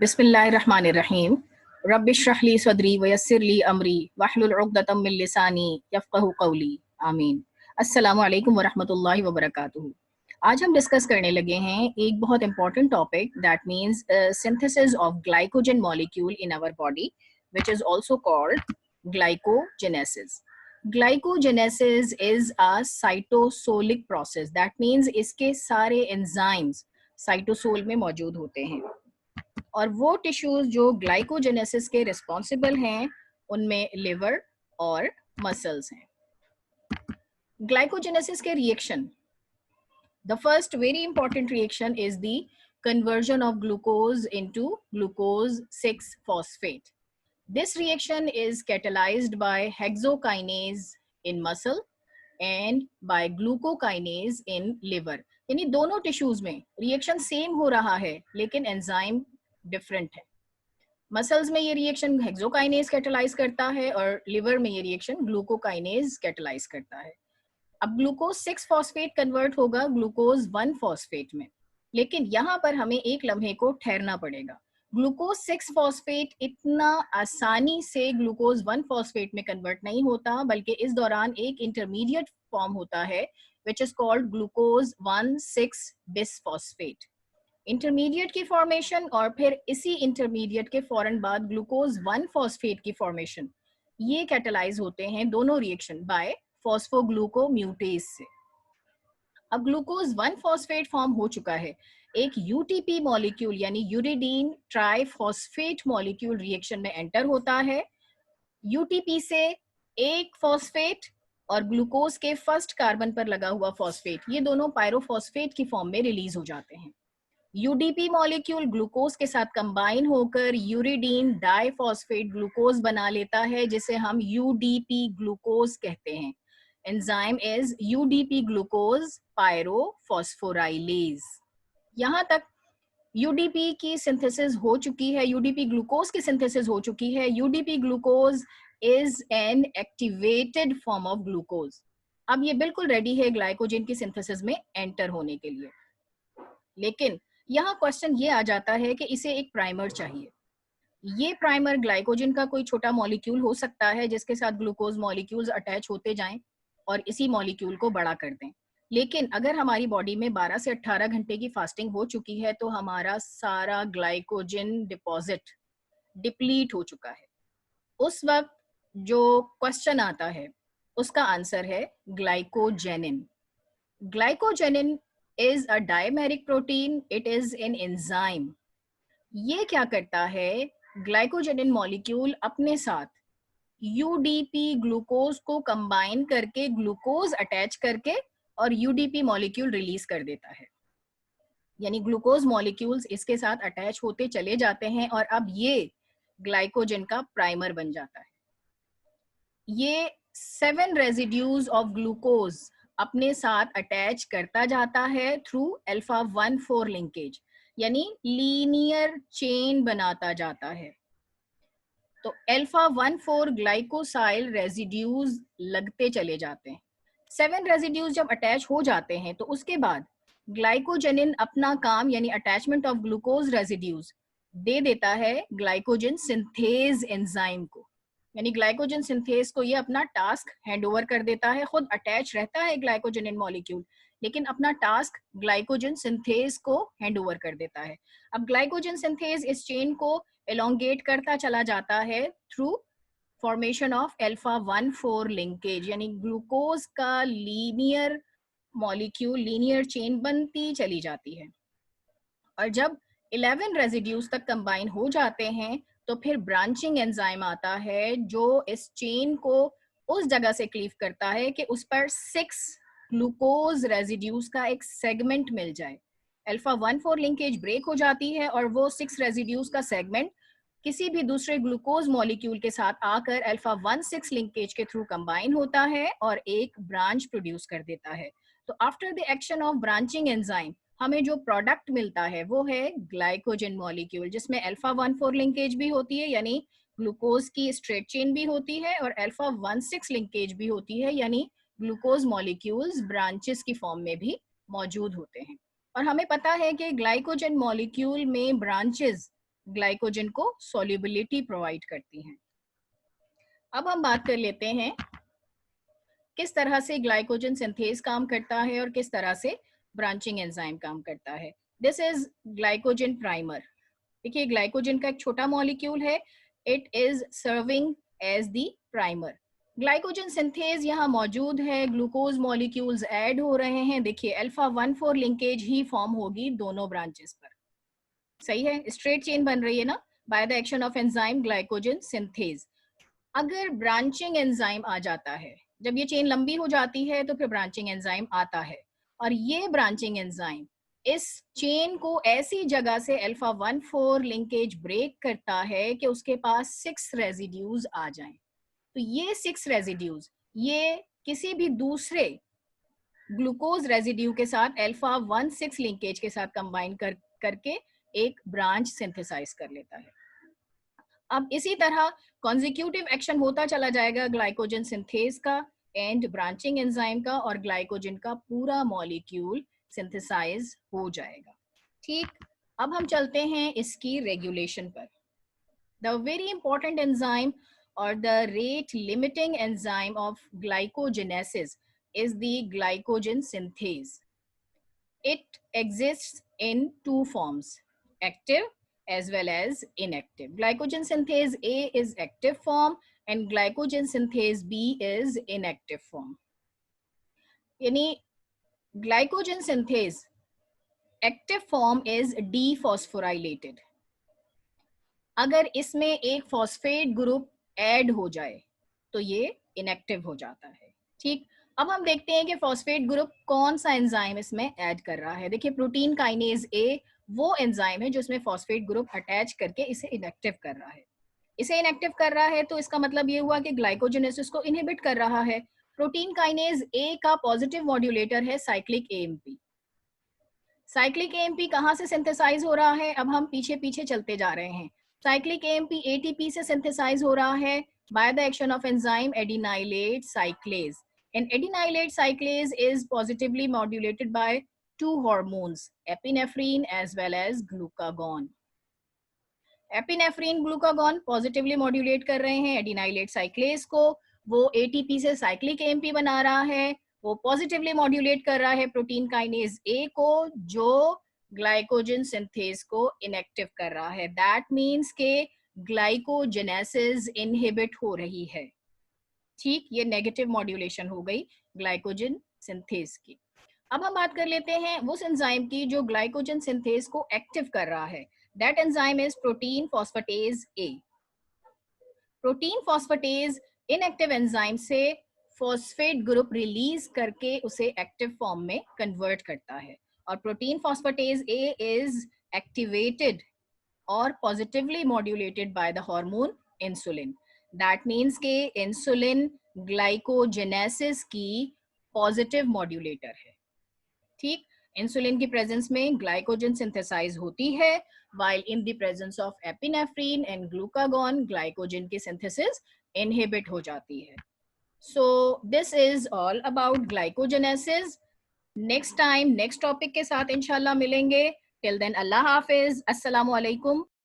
बिस्मिल्लाहिर्रहमानिर्रहीम। रब्बिश्रह ली सदरी वयस्सिर ली अमरी वहलुल उक़दतम मिन लिसानी यफ़क़हू क़ौली। आमीन। अस्सलामु अलैकुम वरहमतुल्लाहि वबरकातुहू। आज हम डिस्कस करने लगे हैं एक बहुत important topic, that means synthesis of glycogen molecule in our body, which is also called glycogenesis. Glycogenesis is a cytosolic process, that means इसके सारे एंजाइम्स साइटोसोल में मौजूद होते हैं और वो टिश्यूज जो ग्लाइकोजेनेसिस के रिस्पॉन्सिबल हैं उनमें लिवर और मसल्स हैं। ग्लाइकोजेनेसिस के reaction, the first very important reaction is the conversion of glucose into glucose 6-phosphate. This reaction is catalyzed by hexokinase in muscle and by glucokinase in liver. यानी दोनों tissues में reaction same हो रहा है लेकिन enzyme different है। Muscles में ये रिएक्शन हेक्सोकाइनेज कैटालाइज करता है और लिवर में ये रिएक्शन ग्लूकोकाइनेज कैटालाइज करता है। अब ग्लूकोज 6 फॉस्फेट कन्वर्ट होगा ग्लूकोज 1 फॉस्फेट में, लेकिन यहाँ पर हमें एक लम्हे को ठहरना पड़ेगा। ग्लूकोज 6 फॉस्फेट इतना आसानी से ग्लूकोज 1 फॉस्फेट में कन्वर्ट नहीं होता, बल्कि इस दौरान एक इंटरमीडिएट फॉर्म होता है which is called glucose 1,6 bisphosphate. Intermediate की फॉर्मेशन और फिर इसी इंटरमीडिएट के फौरन बाद ग्लूकोज 1 फॉस्फेट की फॉर्मेशन, ये कैटालाइज होते हैं दोनों रिएक्शन बाय फॉस्फोग्लूकोम्यूटेज से। अब ग्लूकोज 1 फॉस्फेट फॉर्म हो चुका है, एक यूटीपी मॉलिक्यूल यानी यूरिडीन ट्राइफॉस्फेट मॉलिक्यूल रिएक्शन में एंटर होता है। यूटीपी से एक फॉस्फेट और ग्लूकोज के फर्स्ट कार्बन पर लगा हुआ फॉस्फेट, ये दोनों पायरोफॉस्फेट की फॉर्म में रिलीज हो जाते हैं। यूडीपी मॉलिक्यूल ग्लूकोज के साथ कंबाइन होकर यूरिडीन डाइफॉस्फेट ग्लूकोज बना लेता है, जिसे हम यूडीपी ग्लूकोज कहते हैं। Enzyme is UDP glucose pyrophosphorylase. यहाँ तक यूडीपी की सिंथेसिस हो चुकी है, यूडीपी ग्लूकोज की सिंथेसिस हो चुकी है। UDP glucose is an activated form of glucose. अब ये बिल्कुल रेडी है ग्लाइकोजन की सिंथेसिस में एंटर होने के लिए। लेकिन यहाँ क्वेश्चन ये आ जाता है कि इसे एक प्राइमर चाहिए। ये प्राइमर ग्लाइकोजन का कोई छोटा मॉलिक्यूल हो सकता है जिसके साथ ग्लूकोज मॉलिक्यूल्स अटैच होते जाएं और इसी मॉलिक्यूल को बड़ा कर दें। लेकिन अगर हमारी बॉडी में 12 से 18 घंटे की फास्टिंग हो चुकी है तो हमारा सारा ग्लाइकोजन डिपॉजिट डिप्लीट हो चुका है। उस वक्त जो क्वेश्चन आता है उसका आंसर है ग्लाइकोजेनिन। ग्लाइकोजेनिन is a dimeric protein, it is an enzyme. ये क्या करता है, ग्लाइकोजेनिन मॉलिक्यूल अपने साथ यूडीपी ग्लूकोज को कंबाइन करके ग्लूकोज अटैच करके और यूडीपी मॉलिक्यूल रिलीज कर देता है। यानी ग्लूकोज मॉलिक्यूल्स इसके साथ अटैच होते चले जाते हैं और अब ये ग्लाइकोजन का प्राइमर बन जाता है। ये 7 रेजिड्यूज ऑफ ग्लूकोज अपने साथ अटैच करता जाता है थ्रू अल्फा 1,4 लिंकेज, यानी लीनियर चेन बनाता जाता है। तो अल्फा 1,4 ग्लाइकोसाइल रेजिड्यूज लगते चले जाते हैं। 7 रेजिड्यूज जब अटैच हो जाते हैं तो उसके बाद ग्लाइकोजेनिन अपना काम यानी अटैचमेंट ऑफ ग्लूकोज रेजिड्यूज दे देता है ग्लाइकोजन सिंथेज एंजाइम को। यानी ग्लाइकोजन सिंथेज को ये अपना टास्क हैंड ओवर कर देता है। खुद अटैच रहता है ग्लाइकोजेनिन मॉलिक्यूल, लेकिन अपना टास्क ग्लाइकोजन सिंथेज को हैंड ओवर कर देता है। अब ग्लाइकोजन सिंथेज इस चेन को एलोंगेट करता चला जाता है through formation of alpha 1,4 linkage, यानी ग्लूकोज का लीनियर मॉलिक्यूल लीनियर चेन बनती चली जाती है। और जब 11 रेजिड्यूज तक कंबाइन हो जाते हैं तो फिर ब्रांचिंग एंजाइम आता है जो इस चेन को उस जगह से क्लीव करता है कि उस पर 6 ग्लूकोज रेजिड्यूज का एक सेगमेंट मिल जाए। अल्फा 1,4 लिंकेज ब्रेक हो जाती है और वो 6 रेजिड्यूज का सेगमेंट किसी भी दूसरे ग्लूकोज मॉलिक्यूल के साथ आकर अल्फा 1,6 लिंकेज के थ्रू कंबाइन होता है और एक ब्रांच प्रोड्यूस कर देता है। तो after the action of branching enzyme हमें जो प्रोडक्ट मिलता है वो है ग्लाइकोजन मॉलिक्यूल, जिसमें अल्फा 1,4 लिंकेज भी होती है यानी ग्लूकोज की स्ट्रेट चेन भी होती है और अल्फा 1,6 लिंकेज भी होती है यानी ग्लूकोज मॉलिक्यूल्स ब्रांचेस की फॉर्म में भी मौजूद होते हैं। और हमें पता है कि ग्लाइकोजन मॉलिक्यूल में ब्रांचेस ग्लाइकोजन को सॉल्युबिलिटी प्रोवाइड करती हैं। अब हम बात कर लेते हैं किस तरह से ग्लाइकोजन सिंथेज काम करता है और किस तरह से ब्रांचिंग एंजाइम काम करता है। This is glycogen primer. देखिए ग्लाइकोजन का एक छोटा मॉलिक्यूल है, it is serving as the primer. Glycogen synthase यहाँ मौजूद है, ग्लूकोज मॉलिक्यूल्स ऐड हो रहे हैं। देखिए अल्फा 1,4 लिंकेज ही फॉर्म होगी दोनों ब्रांचेस पर, सही है, स्ट्रेट चेन बन रही है ना, bye the action of enzyme glycogen synthase. अगर ब्रांचिंग एंजाइम आ जाता है, जब ये चेन लंबी हो जाती है तो फिर ब्रांचिंग एंजाइम आता है, और ये ब्रांचिंग एंजाइम इस चेन को ऐसी जगह से अल्फा 1,4 लिंकेज ब्रेक करता है कि उसके पास 6 रेजिड्यूज आ जाएं। तो ये 6 रेजिड्यूज ये किसी भी दूसरे ग्लूकोज रेजिड्यू के साथ अल्फा 1,6 लिंकेज के साथ कंबाइन करके एक ब्रांच सिंथेसाइज कर लेता है। अब इसी तरह कॉन्जिक्यूटिव एक्शन होता चला जाएगा ग्लाइकोजन सिंथेज का एंड ब्रांचिंग एंजाइम का, और ग्लाइकोजन का पूरा मॉलिक्यूल सिंथेसाइज हो जाएगा। ठीक, अब हम चलते हैं इसकी रेगुलेशन पर। The very important enzyme or the rate limiting enzyme of glycogenesis is the glycogen synthase. It exists in two forms, active as well as inactive. Glycogen synthase A is active form and glycogen synthase B is inactive form. यानी glycogen synthase active form is dephosphorylated. अगर इसमें एक phosphate group add हो जाए तो ये inactive हो जाता है। ठीक, अब हम देखते हैं कि फॉस्फेट ग्रुप कौन सा एंजाइम इसमें ऐड कर रहा है। देखिए प्रोटीन काइनेज ए वो एंजाइम है जो इसमें फॉस्फेट ग्रुप अटैच करके इसे इनएक्टिव कर रहा है। इसे इनएक्टिव कर रहा है तो इसका मतलब ये हुआ कि ग्लाइकोजेनेसिस को इनहिबिट कर रहा है। प्रोटीन काइनेज ए का पॉजिटिव मॉड्यूलेटर है साइक्लिक एएमपी। साइक्लिक एएमपी कहाँ से सिंथेसाइज हो रहा है, अब हम पीछे पीछे चलते जा रहे हैं। साइक्लिक एएमपी एटीपी से सिंथेसाइज हो रहा है by the action of enzyme adenylate cyclase, and adenylate cyclase is positively modulated by two hormones, epinephrine as well as glucagon. Epinephrine glucagon positively modulate कर रहे हैं एडिनाइलेट साइक्लेज को, वो एटीपी से साइक्लिक एएमपी बना रहा है, वो पॉजिटिवली मॉड्यूलेट कर रहा है प्रोटीन काइनेज ए को जो ग्लाइकोजन सिंथेज को इनएक्टिव कर रहा है। दैट मीन्स के ग्लाइकोजेनेसिस इनहिबिट हो रही है। ठीक, ये नेगेटिव मॉड्यूलेशन हो गई ग्लाइकोजन सिंथेज की। अब हम बात कर लेते हैं उस एंजाइम की जो ग्लाइकोजन सिंथेज को एक्टिव कर रहा है। That enzyme is protein phosphatase A. Protein phosphatase inactive enzyme से फॉस्फेट ग्रुप रिलीज करके उसे एक्टिव फॉर्म में कन्वर्ट करता है, और protein phosphatase A is activated और positively modulated by the hormone insulin. That means के इंसुलिन ग्लाइकोजेनेसिस की पॉजिटिव मॉड्यूलेटर है। ठीक, इंसुलिन की प्रेजेंस में ग्लाइकोजन सिंथेसाइज होती है, while in the presence of epinephrine and glucagon glycogen की synthesis inhibit हो जाती है। So this is all about glycogenesis. Next time next topic के साथ इंशाल्लाह मिलेंगे। Till then अल्लाह हाफिज, अस्सलामु अलैकुम।